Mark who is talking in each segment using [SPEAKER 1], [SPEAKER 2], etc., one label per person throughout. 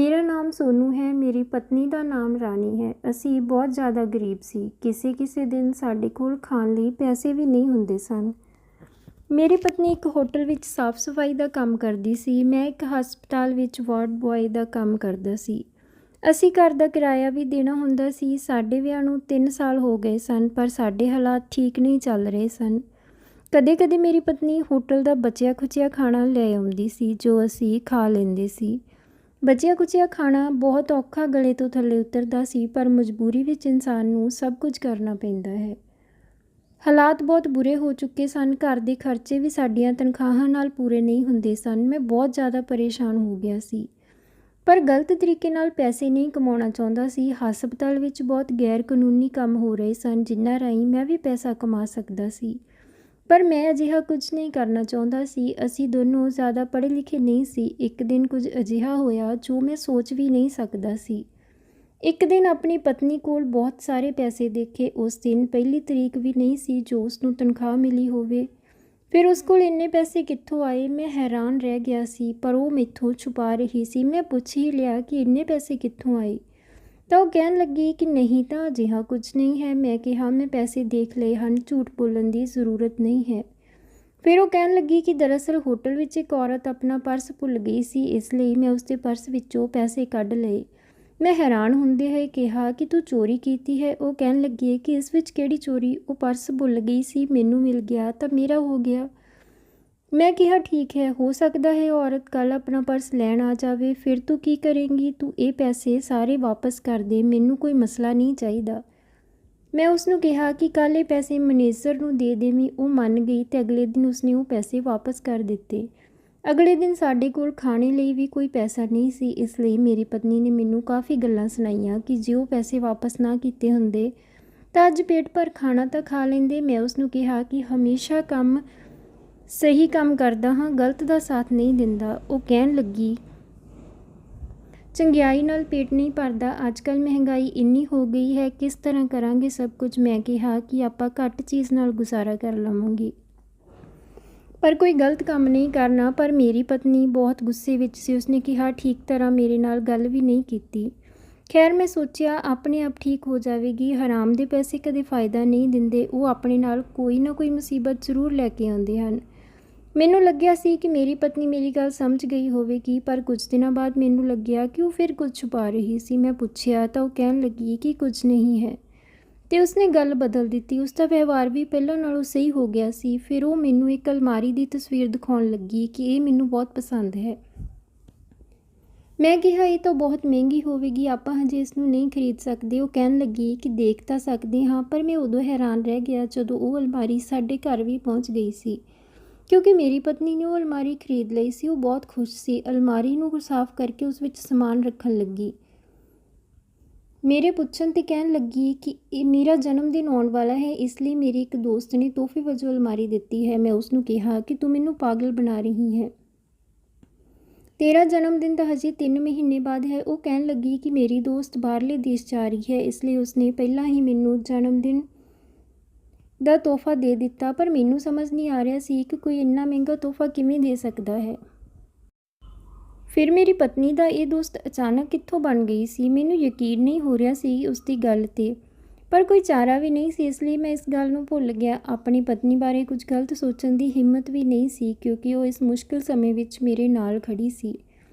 [SPEAKER 1] ਮੇਰਾ ਨਾਮ ਸੋਨੂ ਹੈ। ਮੇਰੀ ਪਤਨੀ ਦਾ ਨਾਮ ਰਾਣੀ ਹੈ। ਅਸੀਂ ਬਹੁਤ ਜ਼ਿਆਦਾ ਗਰੀਬ ਸੀ। ਕਿਸੇ ਦਿਨ ਸਾਡੇ ਕੋਲ ਖਾਣ ਲਈ ਪੈਸੇ ਵੀ ਨਹੀਂ ਹੁੰਦੇ ਸਨ। ਮੇਰੀ ਪਤਨੀ ਇੱਕ ਹੋਟਲ ਵਿੱਚ ਸਾਫ਼ ਸਫਾਈ ਦਾ ਕੰਮ ਕਰਦੀ ਸੀ। ਮੈਂ ਇੱਕ ਹਸਪਤਾਲ ਵਿੱਚ ਵਾਰਡ ਬੁਆਏ ਦਾ ਕੰਮ ਕਰਦਾ ਸੀ। ਅਸੀਂ ਘਰ ਦਾ ਕਿਰਾਇਆ ਵੀ ਦੇਣਾ ਹੁੰਦਾ ਸੀ। ਸਾਡੇ ਵਿਆਹ ਨੂੰ 3 ਸਾਲ ਹੋ ਗਏ ਸਨ, ਪਰ ਸਾਡੇ ਹਾਲਾਤ ਠੀਕ ਨਹੀਂ ਚੱਲ ਰਹੇ ਸਨ। ਕਦੇ ਮੇਰੀ ਪਤਨੀ ਹੋਟਲ ਦਾ ਬਚਿਆ ਖੁਚਿਆ ਖਾਣਾ ਲੈ ਆਉਂਦੀ ਸੀ, ਜੋ ਅਸੀਂ ਖਾ ਲੈਂਦੇ ਸੀ। ਬਚਿਆ ਖੁਚਿਆ ਖਾਣਾ ਬਹੁਤ ਔਖਾ ਗਲੇ ਤੋਂ ਥੱਲੇ ਉਤਰਦਾ ਸੀ, ਪਰ ਮਜਬੂਰੀ ਵਿੱਚ ਇਨਸਾਨ ਨੂੰ ਸਭ ਕੁਝ ਕਰਨਾ ਪੈਂਦਾ ਹੈ। ਹਾਲਾਤ ਬਹੁਤ ਬੁਰੇ ਹੋ ਚੁੱਕੇ ਸਨ। ਘਰ ਦੇ ਖਰਚੇ ਵੀ ਸਾਡੀਆਂ ਤਨਖਾਹਾਂ ਨਾਲ ਪੂਰੇ ਨਹੀਂ ਹੁੰਦੇ ਸਨ। ਮੈਂ ਬਹੁਤ ਜ਼ਿਆਦਾ ਪਰੇਸ਼ਾਨ ਹੋ ਗਿਆ ਸੀ, ਪਰ ਗਲਤ ਤਰੀਕੇ ਨਾਲ ਪੈਸੇ ਨਹੀਂ ਕਮਾਉਣਾ ਚਾਹੁੰਦਾ ਸੀ। ਹਸਪਤਾਲ ਵਿੱਚ ਬਹੁਤ ਗੈਰ ਕਾਨੂੰਨੀ ਕੰਮ ਹੋ ਰਹੇ ਸਨ, ਜਿਨ੍ਹਾਂ ਰਾਹੀਂ ਮੈਂ ਵੀ ਪੈਸਾ ਕਮਾ ਸਕਦਾ ਸੀ, ਪਰ ਮੈਂ ਅਜਿਹਾ ਕੁਝ ਨਹੀਂ ਕਰਨਾ ਚਾਹੁੰਦਾ ਸੀ। ਅਸੀਂ ਦੋਨੋਂ ਜ਼ਿਆਦਾ ਪੜ੍ਹੇ ਲਿਖੇ ਨਹੀਂ ਸੀ। ਇੱਕ ਦਿਨ ਕੁਝ ਅਜਿਹਾ ਹੋਇਆ ਜੋ ਮੈਂ ਸੋਚ ਵੀ ਨਹੀਂ ਸਕਦਾ ਸੀ। ਇੱਕ ਦਿਨ ਆਪਣੀ ਪਤਨੀ ਕੋਲ ਬਹੁਤ ਸਾਰੇ ਪੈਸੇ ਦੇਖੇ। ਉਸ ਦਿਨ ਪਹਿਲੀ ਤਰੀਕ ਵੀ ਨਹੀਂ ਸੀ ਜੋ ਉਸ ਨੂੰ ਤਨਖਾਹ ਮਿਲੀ ਹੋਵੇ। ਫਿਰ ਉਸ ਕੋਲ ਇੰਨੇ ਪੈਸੇ ਕਿੱਥੋਂ ਆਏ? ਮੈਂ ਹੈਰਾਨ ਰਹਿ ਗਿਆ ਸੀ, ਪਰ ਉਹ ਮੈਥੋਂ ਛੁਪਾ ਰਹੀ ਸੀ। ਮੈਂ ਪੁੱਛ ਹੀ ਲਿਆ ਕਿ ਇੰਨੇ ਪੈਸੇ ਕਿੱਥੋਂ ਆਏ, ਤਾਂ ਉਹ ਕਹਿਣ ਲੱਗੀ ਕਿ ਨਹੀਂ ਤਾਂ ਅਜਿਹਾ ਕੁਝ ਨਹੀਂ ਹੈ। ਮੈਂ ਕਿਹਾ ਮੈਂ ਪੈਸੇ ਦੇਖ ਲਏ ਹਨ, ਝੂਠ ਬੋਲਣ ਦੀ ਜ਼ਰੂਰਤ ਨਹੀਂ ਹੈ। ਫਿਰ ਉਹ ਕਹਿਣ ਲੱਗੀ ਕਿ ਦਰਅਸਲ ਹੋਟਲ ਵਿੱਚ ਇੱਕ ਔਰਤ ਆਪਣਾ ਪਰਸ ਭੁੱਲ ਗਈ ਸੀ, ਇਸ ਲਈ ਮੈਂ ਉਸਦੇ ਪਰਸ ਵਿੱਚੋਂ ਪੈਸੇ ਕੱਢ ਲਏ। ਮੈਂ ਹੈਰਾਨ ਹੁੰਦੇ ਹੋਏ ਕਿਹਾ ਕਿ ਤੂੰ ਚੋਰੀ ਕੀਤੀ ਹੈ। ਉਹ ਕਹਿਣ ਲੱਗੀ ਕਿ ਇਸ ਵਿੱਚ ਕਿਹੜੀ ਚੋਰੀ? ਉਹ ਪਰਸ ਭੁੱਲ ਗਈ ਸੀ, ਮੈਨੂੰ ਮਿਲ ਗਿਆ ਤਾਂ ਮੇਰਾ ਹੋ ਗਿਆ। ਮੈਂ ਕਿਹਾ ਠੀਕ ਹੈ, ਹੋ ਸਕਦਾ ਹੈ ਉਹ ਔਰਤ ਕੱਲ੍ਹ ਆਪਣਾ ਪਰਸ ਲੈਣ ਆ ਜਾਵੇ। ਫਿਰ ਤੂੰ ਕੀ ਕਰੇਂਗੀ? ਤੂੰ ਇਹ ਪੈਸੇ ਸਾਰੇ ਵਾਪਸ ਕਰ ਦੇ, ਮੈਨੂੰ ਕੋਈ ਮਸਲਾ ਨਹੀਂ ਚਾਹੀਦਾ। ਮੈਂ ਉਸਨੂੰ ਕਿਹਾ ਕਿ ਕੱਲ੍ਹ ਇਹ ਪੈਸੇ ਮੈਨੇਜਰ ਨੂੰ ਦੇ ਦੇਵੀਂ। ਉਹ ਮੰਨ ਗਈ ਅਤੇ ਅਗਲੇ ਦਿਨ ਉਸਨੇ ਉਹ ਪੈਸੇ ਵਾਪਸ ਕਰ ਦਿੱਤੇ। ਅਗਲੇ ਦਿਨ ਸਾਡੇ ਕੋਲ ਖਾਣੇ ਲਈ ਵੀ ਕੋਈ ਪੈਸਾ ਨਹੀਂ ਸੀ, ਇਸ ਲਈ ਮੇਰੀ ਪਤਨੀ ਨੇ ਮੈਨੂੰ ਕਾफ़ੀ ਗੱਲਾਂ ਸੁਣਾਈਆਂ ਕਿ ਜੇ ਉਹ ਪੈਸੇ ਵਾਪਸ ਨਾ ਕੀਤੇ ਹੁੰਦੇ ਤਾਂ ਅੱਜ ਪੇਟ ਭਰ ਖਾਣਾ ਤਾਂ ਖਾ ਲੈਂਦੇ। ਮੈਂ ਉਸਨੂੰ ਕਿਹਾ ਕਿ ਹਮੇਸ਼ਾ ਸਹੀ ਕੰਮ ਕਰਦਾ ਹਾਂ, ਗਲਤ ਦਾ ਸਾਥ ਨਹੀਂ ਦਿੰਦਾ। ਉਹ ਕਹਿਣ ਲੱਗੀ ਚੰਗਿਆਈ ਨਾਲ ਪੇਟ ਨਹੀਂ ਭਰਦਾ। ਅੱਜ ਕੱਲ੍ਹ ਮਹਿੰਗਾਈ ਇੰਨੀ ਹੋ ਗਈ ਹੈ, ਕਿਸ ਤਰ੍ਹਾਂ ਕਰਾਂਗੇ ਸਭ ਕੁਝ? ਮੈਂ ਕਿਹਾ ਕਿ ਆਪਾਂ ਘੱਟ ਚੀਜ਼ ਨਾਲ ਗੁਜ਼ਾਰਾ ਕਰ ਲਵਾਂਗੇ, ਪਰ ਕੋਈ ਗਲਤ ਕੰਮ ਨਹੀਂ ਕਰਨਾ। ਪਰ ਮੇਰੀ ਪਤਨੀ ਬਹੁਤ ਗੁੱਸੇ ਵਿੱਚ ਸੀ। ਉਸਨੇ ਕਿਹਾ ਠੀਕ ਤਰ੍ਹਾਂ ਮੇਰੇ ਨਾਲ ਗੱਲ ਵੀ ਨਹੀਂ ਕੀਤੀ। ਖੈਰ, ਮੈਂ ਸੋਚਿਆ ਆਪਣੇ ਆਪ ਠੀਕ ਹੋ ਜਾਵੇਗੀ। ਹਰਾਮ ਦੇ ਪੈਸੇ ਕਦੇ ਫਾਇਦਾ ਨਹੀਂ ਦਿੰਦੇ, ਉਹ ਆਪਣੇ ਨਾਲ ਕੋਈ ਨਾ ਕੋਈ ਮੁਸੀਬਤ ਜ਼ਰੂਰ ਲੈ ਕੇ ਆਉਂਦੇ ਹਨ। ਮੈਨੂੰ ਲੱਗਿਆ ਸੀ ਕਿ ਮੇਰੀ ਪਤਨੀ ਮੇਰੀ ਗੱਲ ਸਮਝ ਗਈ ਹੋਵੇਗੀ, ਪਰ ਕੁਝ ਦਿਨਾਂ ਬਾਅਦ ਮੈਨੂੰ ਲੱਗਿਆ ਕਿ ਉਹ ਫਿਰ ਕੁਝ ਛੁਪਾ ਰਹੀ ਸੀ। ਮੈਂ ਪੁੱਛਿਆ ਤਾਂ ਉਹ ਕਹਿਣ ਲੱਗੀ ਕਿ ਕੁਝ ਨਹੀਂ ਹੈ, ਅਤੇ ਉਸਨੇ ਗੱਲ ਬਦਲ ਦਿੱਤੀ। ਉਸਦਾ ਵਿਵਹਾਰ ਵੀ ਪਹਿਲਾਂ ਨਾਲੋਂ ਸਹੀ ਹੋ ਗਿਆ ਸੀ। ਫਿਰ ਉਹ ਮੈਨੂੰ ਇੱਕ ਅਲਮਾਰੀ ਦੀ ਤਸਵੀਰ ਦਿਖਾਉਣ ਲੱਗੀ ਕਿ ਇਹ ਮੈਨੂੰ ਬਹੁਤ ਪਸੰਦ ਹੈ। ਮੈਂ ਕਿਹਾ ਇਹ ਤਾਂ ਬਹੁਤ ਮਹਿੰਗੀ ਹੋਵੇਗੀ, ਆਪਾਂ ਹਜੇ ਇਸ ਨੂੰ ਨਹੀਂ ਖਰੀਦ ਸਕਦੇ। ਉਹ ਕਹਿਣ ਲੱਗੀ ਕਿ ਦੇਖ ਤਾਂ ਸਕਦੇ ਹਾਂ, ਪਰ ਮੈਂ ਉਦੋਂ ਹੈਰਾਨ ਰਹਿ ਗਿਆ ਜਦੋਂ ਉਹ ਅਲਮਾਰੀ ਸਾਡੇ ਘਰ ਵੀ ਪਹੁੰਚ ਗਈ ਸੀ, ਕਿਉਂਕਿ ਮੇਰੀ ਪਤਨੀ ਨੇ ਉਹ ਅਲਮਾਰੀ ਖਰੀਦ ਲਈ ਸੀ। ਉਹ ਬਹੁਤ ਖੁਸ਼ ਸੀ। ਅਲਮਾਰੀ ਨੂੰ ਸਾਫ਼ ਕਰਕੇ ਉਸ ਵਿੱਚ ਸਮਾਨ ਰੱਖਣ ਲੱਗੀ। ਮੇਰੇ ਪੁੱਛਣ 'ਤੇ ਕਹਿਣ ਲੱਗੀ ਕਿ ਇਹ ਮੇਰਾ ਜਨਮ ਦਿਨ ਆਉਣ ਵਾਲਾ ਹੈ, ਇਸ ਲਈ ਮੇਰੀ ਇੱਕ ਦੋਸਤ ਨੇ ਤੋਹਫੇ ਵਜੋਂ ਅਲਮਾਰੀ ਦਿੱਤੀ ਹੈ। ਮੈਂ ਉਸਨੂੰ ਕਿਹਾ ਕਿ ਤੂੰ ਮੈਨੂੰ ਪਾਗਲ ਬਣਾ ਰਹੀ ਹੈ, ਤੇਰਾ ਜਨਮ ਦਿਨ ਤਾਂ ਹਜੇ 3 ਮਹੀਨੇ ਬਾਅਦ ਹੈ। ਉਹ ਕਹਿਣ ਲੱਗੀ ਕਿ ਮੇਰੀ ਦੋਸਤ ਬਾਹਰਲੇ ਦੇਸ਼ ਜਾ ਰਹੀ ਹੈ, ਇਸ ਲਈ ਉਸਨੇ ਪਹਿਲਾਂ ਹੀ ਮੈਨੂੰ ਜਨਮ ਦਿਨ ਦਾ ਤੋਹਫਾ ਦੇ ਦਿੱਤਾ। ਪਰ ਮੈਨੂੰ ਸਮਝ ਨਹੀਂ ਆ ਰਿਹਾ ਸੀ ਕਿ ਕੋਈ ਇੰਨਾ ਮਹਿੰਗਾ ਤੋਹਫਾ ਕਿਵੇਂ ਦੇ ਸਕਦਾ ਹੈ। ਫਿਰ ਮੇਰੀ ਪਤਨੀ ਦਾ ਇਹ ਦੋਸਤ ਅਚਾਨਕ ਕਿੱਥੋਂ ਬਣ ਗਈ ਸੀ? ਮੈਨੂੰ ਯਕੀਨ ਨਹੀਂ ਹੋ ਰਿਹਾ ਸੀ ਉਸਦੀ ਗੱਲ 'ਤੇ, ਪਰ ਕੋਈ ਚਾਰਾ ਵੀ ਨਹੀਂ ਸੀ, ਇਸ ਲਈ ਮੈਂ ਇਸ ਗੱਲ ਨੂੰ ਭੁੱਲ ਗਿਆ। ਆਪਣੀ ਪਤਨੀ ਬਾਰੇ ਕੁਝ ਗਲਤ ਸੋਚਣ ਦੀ ਹਿੰਮਤ ਵੀ ਨਹੀਂ ਸੀ, ਕਿਉਂਕਿ ਉਹ ਇਸ ਮੁਸ਼ਕਿਲ ਸਮੇਂ ਵਿੱਚ ਮੇਰੇ ਨਾਲ ਖੜੀ ਸੀ।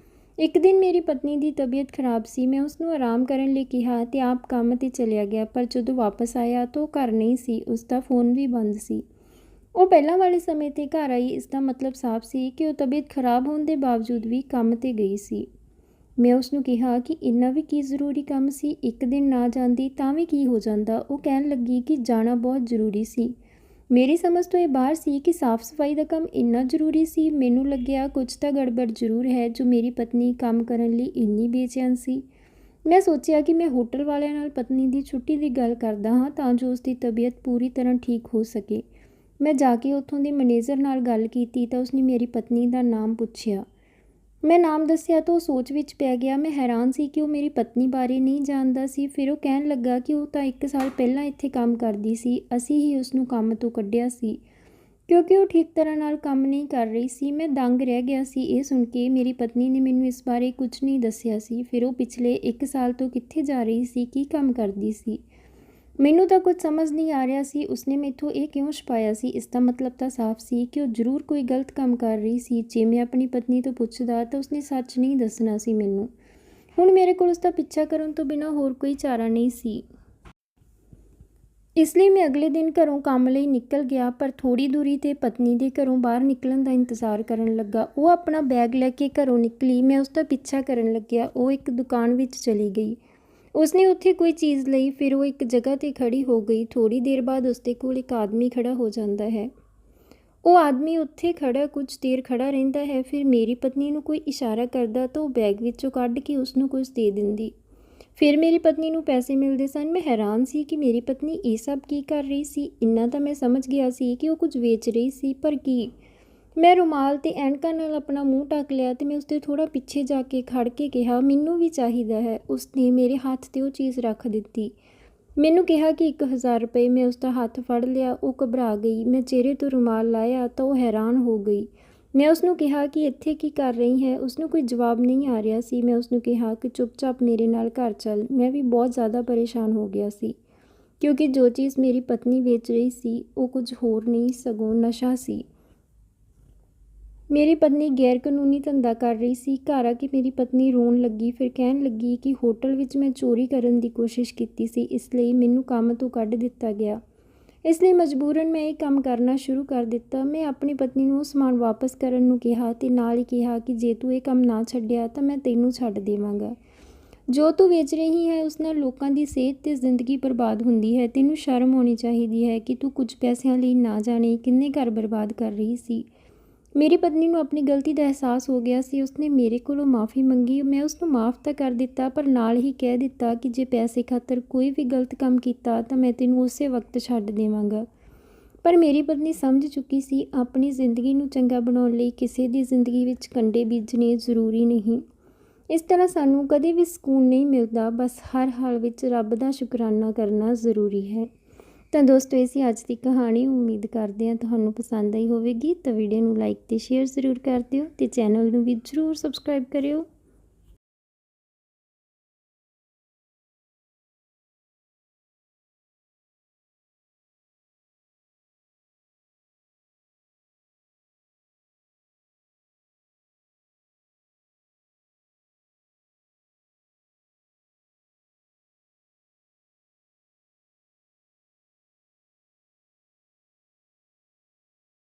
[SPEAKER 1] ਇੱਕ ਦਿਨ ਮੇਰੀ ਪਤਨੀ ਦੀ ਤਬੀਅਤ ਖਰਾਬ ਸੀ। ਮੈਂ ਉਸਨੂੰ ਆਰਾਮ ਕਰਨ ਲਈ ਕਿਹਾ ਅਤੇ ਆਪ ਕੰਮ 'ਤੇ ਚਲਿਆ ਗਿਆ, ਪਰ ਜਦੋਂ ਵਾਪਸ ਆਇਆ ਤਾਂ ਉਹ ਘਰ ਨਹੀਂ ਸੀ। ਉਸਦਾ ਫ਼ੋਨ ਵੀ ਬੰਦ ਸੀ। ਉਹ ਪਹਿਲਾਂ ਵਾਲੇ ਸਮੇਂ 'ਤੇ ਘਰ ਆਈ, ਇਸ ਦਾ ਮਤਲਬ ਸਾਫ਼ ਸੀ ਕਿ ਉਹ ਤਬੀਅਤ ਖਰਾਬ ਹੋਣ ਦੇ ਬਾਵਜੂਦ ਵੀ ਕੰਮ 'ਤੇ ਗਈ ਸੀ। ਮੈਂ ਉਸਨੂੰ ਕਿਹਾ ਕਿ ਇੰਨਾ ਵੀ ਕੀ ਜ਼ਰੂਰੀ ਕੰਮ ਸੀ, ਇੱਕ ਦਿਨ ਨਾ ਜਾਂਦੀ ਤਾਂ ਵੀ ਕੀ ਹੋ ਜਾਂਦਾ? ਉਹ ਕਹਿਣ ਲੱਗੀ ਕਿ ਜਾਣਾ ਬਹੁਤ ਜ਼ਰੂਰੀ ਸੀ। ਮੇਰੀ ਸਮਝ ਤੋਂ ਇਹ ਬਾਹਰ ਸੀ ਕਿ ਸਾਫ਼ ਸਫਾਈ ਦਾ ਕੰਮ ਇੰਨਾ ਜ਼ਰੂਰੀ ਸੀ। ਮੈਨੂੰ ਲੱਗਿਆ ਕੁਝ ਤਾਂ ਗੜਬੜ ਜ਼ਰੂਰ ਹੈ ਜੋ ਮੇਰੀ ਪਤਨੀ ਕੰਮ ਕਰਨ ਲਈ ਇੰਨੀ ਬੇਚੈਨ ਸੀ। ਮੈਂ ਸੋਚਿਆ ਕਿ ਮੈਂ ਹੋਟਲ ਵਾਲਿਆਂ ਨਾਲ ਪਤਨੀ ਦੀ ਛੁੱਟੀ ਦੀ ਗੱਲ ਕਰਦਾ ਹਾਂ ਤਾਂ ਜੋ ਉਸਦੀ ਤਬੀਅਤ ਪੂਰੀ ਤਰ੍ਹਾਂ ਠੀਕ ਹੋ ਸਕੇ। ਮੈਂ ਜਾ ਕੇ ਉੱਥੋਂ ਦੇ ਮੈਨੇਜਰ ਨਾਲ ਗੱਲ ਕੀਤੀ ਤਾਂ ਉਸਨੇ ਮੇਰੀ ਪਤਨੀ ਦਾ ਨਾਮ ਪੁੱਛਿਆ। ਮੈਂ ਨਾਮ ਦੱਸਿਆ ਤਾਂ ਉਹ ਸੋਚ ਵਿੱਚ ਪੈ ਗਿਆ। ਮੈਂ ਹੈਰਾਨ ਸੀ ਕਿ ਉਹ ਮੇਰੀ ਪਤਨੀ ਬਾਰੇ ਨਹੀਂ ਜਾਣਦਾ ਸੀ। ਫਿਰ ਉਹ ਕਹਿਣ ਲੱਗਾ ਕਿ ਉਹ ਤਾਂ 1 ਸਾਲ ਪਹਿਲਾਂ ਇੱਥੇ ਕੰਮ ਕਰਦੀ ਸੀ, ਅਸੀਂ ਹੀ ਉਸਨੂੰ ਕੰਮ ਤੋਂ ਕੱਢਿਆ ਸੀ। ਕਿਉਂਕਿ ਉਹ ਠੀਕ ਤਰ੍ਹਾਂ ਨਾਲ ਕੰਮ ਨਹੀਂ ਕਰ ਰਹੀ ਸੀ। ਮੈਂ ਦੰਗ ਰਹਿ ਗਿਆ ਸੀ ਇਹ ਸੁਣ ਕੇ। ਮੇਰੀ ਪਤਨੀ ਨੇ ਮੈਨੂੰ ਇਸ ਬਾਰੇ ਕੁਝ ਨਹੀਂ ਦੱਸਿਆ ਸੀ। ਫਿਰ ਉਹ ਪਿਛਲੇ 1 ਸਾਲ ਤੋਂ ਕਿੱਥੇ ਜਾ ਰਹੀ ਸੀ, ਕੀ ਕੰਮ ਕਰਦੀ ਸੀ? ਮੈਨੂੰ ਤਾਂ ਕੁਝ ਸਮਝ ਨਹੀਂ ਆ ਰਿਹਾ ਸੀ। ਉਸਨੇ ਮੈਥੋਂ ਇਹ ਕਿਉਂ ਛੁਪਾਇਆ ਸੀ? ਇਸ ਦਾ ਮਤਲਬ ਤਾਂ ਸਾਫ਼ ਸੀ ਕਿ ਉਹ ਜ਼ਰੂਰ ਕੋਈ ਗਲਤ ਕੰਮ ਕਰ ਰਹੀ ਸੀ। ਜੇ ਮੈਂ ਆਪਣੀ ਪਤਨੀ ਤੋਂ ਪੁੱਛਦਾ ਤਾਂ ਉਸਨੇ ਸੱਚ ਨਹੀਂ ਦੱਸਣਾ ਸੀ ਮੈਨੂੰ। ਹੁਣ ਮੇਰੇ ਕੋਲ ਉਸਦਾ ਪਿੱਛਾ ਕਰਨ ਤੋਂ ਬਿਨਾਂ ਹੋਰ ਕੋਈ ਚਾਰਾ ਨਹੀਂ ਸੀ। ਇਸ ਲਈ ਮੈਂ ਅਗਲੇ ਦਿਨ ਘਰੋਂ ਕੰਮ ਲਈ ਨਿਕਲ ਗਿਆ, ਪਰ ਥੋੜ੍ਹੀ ਦੂਰੀ 'ਤੇ ਪਤਨੀ ਦੇ ਘਰੋਂ ਬਾਹਰ ਨਿਕਲਣ ਦਾ ਇੰਤਜ਼ਾਰ ਕਰਨ ਲੱਗਾ। ਉਹ ਆਪਣਾ ਬੈਗ ਲੈ ਕੇ ਘਰੋਂ ਨਿਕਲੀ। ਮੈਂ ਉਸਦਾ ਪਿੱਛਾ ਕਰਨ ਲੱਗਿਆ। ਉਹ ਇੱਕ ਦੁਕਾਨ ਵਿੱਚ ਚਲੀ ਗਈ। ਉਸਨੇ ਉੱਥੇ ਕੋਈ ਚੀਜ਼ ਲਈ। ਫਿਰ ਉਹ ਇੱਕ ਜਗ੍ਹਾ 'ਤੇ ਖੜੀ ਹੋ ਗਈ। ਥੋੜ੍ਹੀ ਦੇਰ ਬਾਅਦ ਉਸਦੇ ਕੋਲ ਇੱਕ ਆਦਮੀ ਖੜਾ ਹੋ ਜਾਂਦਾ ਹੈ। ਉਹ ਆਦਮੀ ਉੱਥੇ ਖੜਾ ਕੁਝ ਦੇਰ ਖੜਾ ਰਹਿੰਦਾ ਹੈ। ਫਿਰ ਮੇਰੀ ਪਤਨੀ ਨੂੰ ਕੋਈ ਇਸ਼ਾਰਾ ਕਰਦਾ ਤਾਂ ਉਹ ਬੈਗ ਵਿੱਚੋਂ ਕੱਢ ਕੇ ਉਸਨੂੰ ਕੁਝ ਦੇ ਦਿੰਦੀ। ਫਿਰ ਮੇਰੀ ਪਤਨੀ ਨੂੰ ਪੈਸੇ ਮਿਲਦੇ ਸਨ। ਮੈਂ ਹੈਰਾਨ ਸੀ ਕਿ ਮੇਰੀ ਪਤਨੀ ਇਹ ਸਭ ਕੀ ਕਰ ਰਹੀ ਸੀ। ਇੰਨਾ ਤਾਂ ਮੈਂ ਸਮਝ ਗਿਆ ਸੀ ਕਿ ਉਹ ਕੁਝ ਵੇਚ ਰਹੀ ਸੀ, ਪਰ ਕੀ? ਮੈਂ ਰੁਮਾਲ ਤੇ ਐਨਕਾਂ ਨਾਲ ਆਪਣਾ ਮੂੰਹ ਢੱਕ ਲਿਆ ਤੇ ਮੈਂ ਉਸਦੇ ਥੋੜ੍ਹਾ ਪਿੱਛੇ ਜਾ ਕੇ ਖੜ ਕੇ ਕਿਹਾ, ਮੈਨੂੰ ਵੀ ਚਾਹੀਦਾ ਹੈ। ਉਸਨੇ ਮੇਰੇ ਹੱਥ 'ਤੇ ਉਹ ਚੀਜ਼ ਰੱਖ ਦਿੱਤੀ। ਮੈਨੂੰ ਕਿਹਾ ਕਿ 1000 ਰੁਪਏ। ਮੈਂ ਉਸਦਾ ਹੱਥ ਫੜ ਲਿਆ। ਉਹ ਘਬਰਾ ਗਈ। ਮੈਂ ਚਿਹਰੇ ਤੋਂ ਰੁਮਾਲ ਲਾਇਆ ਤਾਂ ਉਹ ਹੈਰਾਨ ਹੋ ਗਈ। ਮੈਂ ਉਸਨੂੰ ਕਿਹਾ ਕਿ ਇੱਥੇ ਕੀ ਕਰ ਰਹੀ ਹੈ? ਉਸਨੂੰ ਕੋਈ ਜਵਾਬ ਨਹੀਂ ਆ ਰਿਹਾ ਸੀ। ਮੈਂ ਉਸਨੂੰ ਕਿਹਾ ਕਿ ਚੁੱਪਚਾਪ ਮੇਰੇ ਨਾਲ ਘਰ ਚੱਲ। ਮੈਂ ਵੀ ਬਹੁਤ ਜ਼ਿਆਦਾ ਪਰੇਸ਼ਾਨ ਹੋ ਗਿਆ ਸੀ, ਕਿਉਂਕਿ ਜੋ ਚੀਜ਼ ਮੇਰੀ ਪਤਨੀ ਵੇਚ ਰਹੀ ਸੀ ਉਹ ਕੁਝ ਹੋਰ ਨਹੀਂ ਸਗੋਂ ਨਸ਼ਾ ਸੀ। ਮੇਰੀ ਪਤਨੀ ਗੈਰ ਕਾਨੂੰਨੀ ਧੰਦਾ ਕਰ ਰਹੀ ਸੀ। ਘਰ ਆ ਕੇ ਮੇਰੀ ਪਤਨੀ ਰੋਣ ਲੱਗੀ। ਫਿਰ ਕਹਿਣ ਲੱਗੀ ਕਿ ਹੋਟਲ ਵਿੱਚ ਮੈਂ ਚੋਰੀ ਕਰਨ ਦੀ ਕੋਸ਼ਿਸ਼ ਕੀਤੀ ਸੀ, ਇਸ ਲਈ ਮੈਨੂੰ ਕੰਮ ਤੋਂ ਕੱਢ ਦਿੱਤਾ ਗਿਆ। ਇਸ ਲਈ ਮਜਬੂਰਨ ਮੈਂ ਇਹ ਕੰਮ ਕਰਨਾ ਸ਼ੁਰੂ ਕਰ ਦਿੱਤਾ। ਮੈਂ ਆਪਣੀ ਪਤਨੀ ਨੂੰ ਉਹ ਸਮਾਨ ਵਾਪਸ ਕਰਨ ਨੂੰ ਕਿਹਾ ਤੇ ਨਾਲ ਹੀ ਕਿਹਾ ਕਿ ਜੇ ਤੂੰ ਇਹ ਕੰਮ ਨਾ ਛੱਡਿਆ ਤਾਂ ਮੈਂ ਤੈਨੂੰ ਛੱਡ ਦੇਵਾਂਗਾ। ਜੋ ਤੂੰ ਵੇਚ ਰਹੀ ਹੈ ਉਸ ਨਾਲ ਲੋਕਾਂ ਦੀ ਸਿਹਤ ਤੇ ਜ਼ਿੰਦਗੀ ਬਰਬਾਦ ਹੁੰਦੀ ਹੈ। ਤੈਨੂੰ ਸ਼ਰਮ ਆਉਣੀ ਚਾਹੀਦੀ ਹੈ ਕਿ ਤੂੰ ਕੁਝ ਪੈਸਿਆਂ ਲਈ ਨਾ ਜਾਣੇ ਕਿੰਨੇ ਘਰ ਬਰਬਾਦ ਕਰ ਰਹੀ ਸੀ। ਮੇਰੀ ਪਤਨੀ ਨੂੰ ਆਪਣੀ ਗਲਤੀ ਦਾ ਅਹਿਸਾਸ ਹੋ ਗਿਆ ਸੀ। ਉਸਨੇ ਮੇਰੇ ਕੋਲੋਂ ਮਾफ़ੀ ਮੰਗੀ। ਮੈਂ ਉਸਨੂੰ ਮਾफ़ ਤਾਂ ਕਰ ਦਿੱਤਾ, ਪਰ ਨਾਲ ਹੀ ਕਹਿ ਦਿੱਤਾ ਕਿ ਜੇ ਪੈਸੇ ਖਾਤਰ ਕੋਈ ਵੀ ਗਲਤ ਕੰਮ ਕੀਤਾ ਤਾਂ ਮੈਂ ਤੈਨੂੰ ਉਸੇ ਵਕਤ ਛੱਡ ਦੇਵਾਂਗਾ। ਪਰ ਮੇਰੀ ਪਤਨੀ ਸਮਝ ਚੁੱਕੀ ਸੀ, ਆਪਣੀ ਜ਼ਿੰਦਗੀ ਨੂੰ ਚੰਗਾ ਬਣਾਉਣ ਲਈ ਕਿਸੇ ਦੀ ਜ਼ਿੰਦਗੀ ਵਿੱਚ ਕੰਡੇ ਬੀਜਣੇ ਜ਼ਰੂਰੀ ਨਹੀਂ। ਇਸ ਤਰ੍ਹਾਂ ਸਾਨੂੰ ਕਦੇ ਵੀ ਸਕੂਨ ਨਹੀਂ ਮਿਲਦਾ। ਬਸ ਹਰ ਹਾਲ ਵਿੱਚ ਰੱਬ ਦਾ ਸ਼ੁਕਰਾਨਾ ਕਰਨਾ ਜ਼ਰੂਰੀ ਹੈ। ਤਾਂ ਦੋਸਤੋ, ਇਹ ਸੀ ਅੱਜ ਦੀ ਕਹਾਣੀ। ਉਮੀਦ ਕਰਦੇ ਹਾਂ ਤੁਹਾਨੂੰ ਪਸੰਦ ਆਈ ਹੋਵੇਗੀ। ਤਾਂ ਵੀਡੀਓ ਨੂੰ ਲਾਈਕ ਤੇ ਸ਼ੇਅਰ ਜ਼ਰੂਰ ਕਰ ਦਿਓ ਤੇ ਚੈਨਲ ਨੂੰ ਵੀ ਜ਼ਰੂਰ ਸਬਸਕ੍ਰਾਈਬ ਕਰਿਓ।